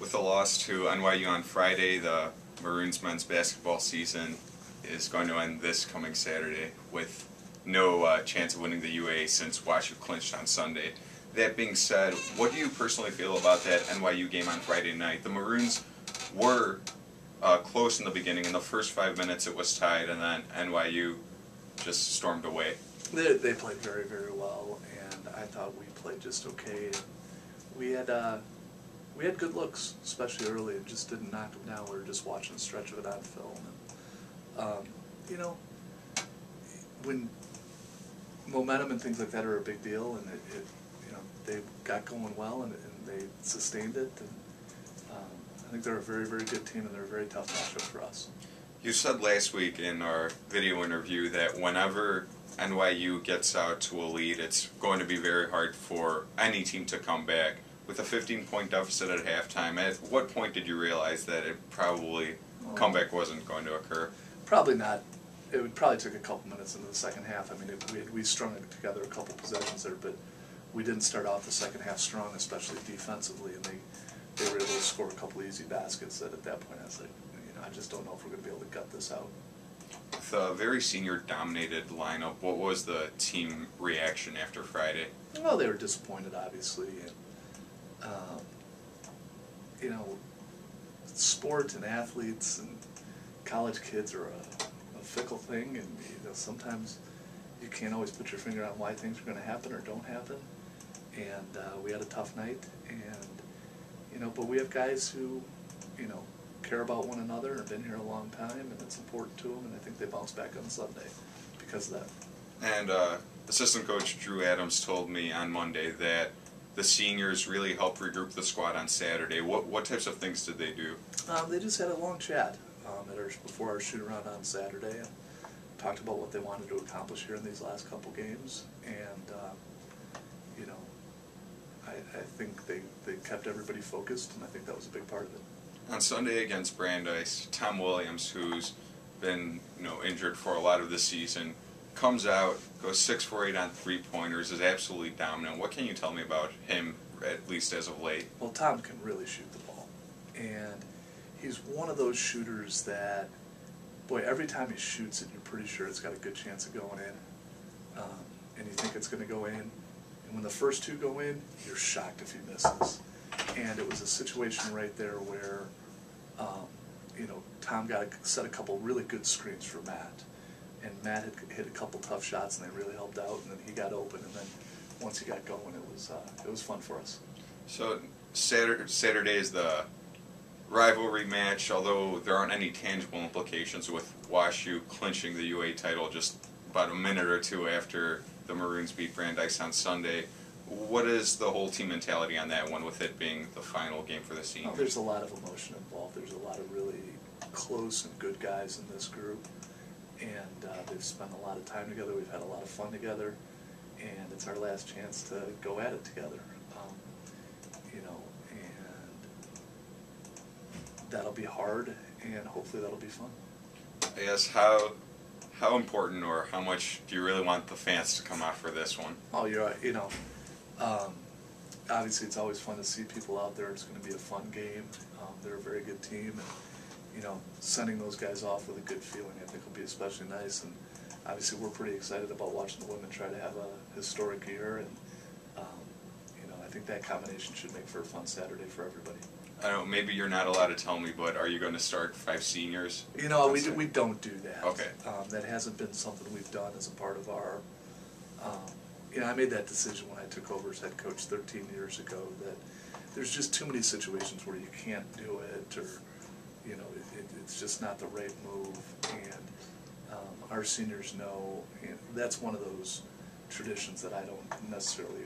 With a loss to NYU on Friday, the Maroons men's basketball season is going to end this coming Saturday with no chance of winning the UA since WashU clinched on Sunday. That being said, what do you personally feel about that NYU game on Friday night? The Maroons were close in the beginning. In the first 5 minutes it was tied, and then NYU just stormed away. They played very, very well, and I thought we played just okay. We had good looks, especially early, and just didn't knock them down. We were just watching a stretch of it on film. And, when momentum and things like that are a big deal, and they got going well, and they sustained it. And I think they're a very, very good team, and they're a very tough matchup for us. You said last week in our video interview that whenever NYU gets out to a lead, it's going to be very hard for any team to come back. With a 15-point deficit at halftime, at what point did you realize that comeback wasn't going to occur? Probably not. It would probably took a couple minutes into the second half. I mean, we strung it together a couple possessions there, but we didn't start off the second half strong, especially defensively, and they were able to score a couple easy baskets. That at that point I was like, I just don't know if we're going to be able to gut this out. With a very senior-dominated lineup, what was the team reaction after Friday? Well, they were disappointed, obviously, and sport and athletes and college kids are a fickle thing, and sometimes you can't always put your finger on why things are going to happen or don't happen. And we had a tough night, and but we have guys who care about one another and have been here a long time, and it's important to them, and I think they bounce back on Sunday because of that. And assistant coach Drew Adams told me on Monday that the seniors really helped regroup the squad on Saturday. What types of things did they do? They just had a long chat before our shoot-around on Saturday, and talked about what they wanted to accomplish here in these last couple games, and I think they kept everybody focused, and I think that was a big part of it. On Sunday against Brandeis, Tom Williams, who's been injured for a lot of the season, comes out, goes 6 for 8 on three-pointers, is absolutely dominant. What can you tell me about him, at least as of late? Well, Tom can really shoot the ball, and he's one of those shooters that, boy, every time he shoots it, you're pretty sure it's got a good chance of going in, and you think it's going to go in, and when the first two go in, you're shocked if he misses. And it was a situation right there where, Tom set a couple really good screens for Matt, and Matt had hit a couple tough shots, and they really helped out. And then he got open, and then once he got going, it was fun for us. So Saturday is the rivalry match, although there aren't any tangible implications with WashU clinching the UA title just about a minute or two after the Maroons beat Brandeis on Sunday. What is the whole team mentality on that one, with it being the final game for the seniors? There's a lot of emotion involved. There's a lot of really close and good guys in this group, and they've spent a lot of time together. We've had a lot of fun together, and it's our last chance to go at it together. And that'll be hard, and hopefully that'll be fun. I guess how important or how much do you really want the fans to come out for this one? Oh, obviously it's always fun to see people out there. It's going to be a fun game. They're a very good team, and sending those guys off with a good feeling, I think, will be especially nice. And obviously we're pretty excited about watching the women try to have a historic year, and I think that combination should make for a fun Saturday for everybody. I don't know, maybe you're not allowed to tell me, but are you going to start 5 seniors? We don't do that. Okay. That hasn't been something we've done as a part of our. I made that decision when I took over as head coach 13 years ago, that there's just too many situations where you can't do it, or it's just not the right move. And our seniors know, and that's one of those traditions that I don't necessarily,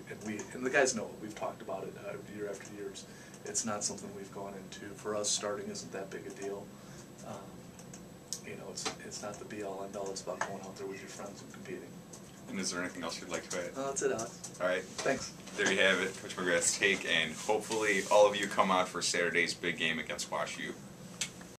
and the guys know it. We've talked about it year after years. It's not something we've gone into. For us, starting isn't that big a deal. It's not the be-all, end-all. It's about going out there with your friends and competing. And is there anything else you'd like to add? No, that's it, Alex. All right. Thanks. There you have it, Coach McGrath's take, and hopefully all of you come out for Saturday's big game against WashU.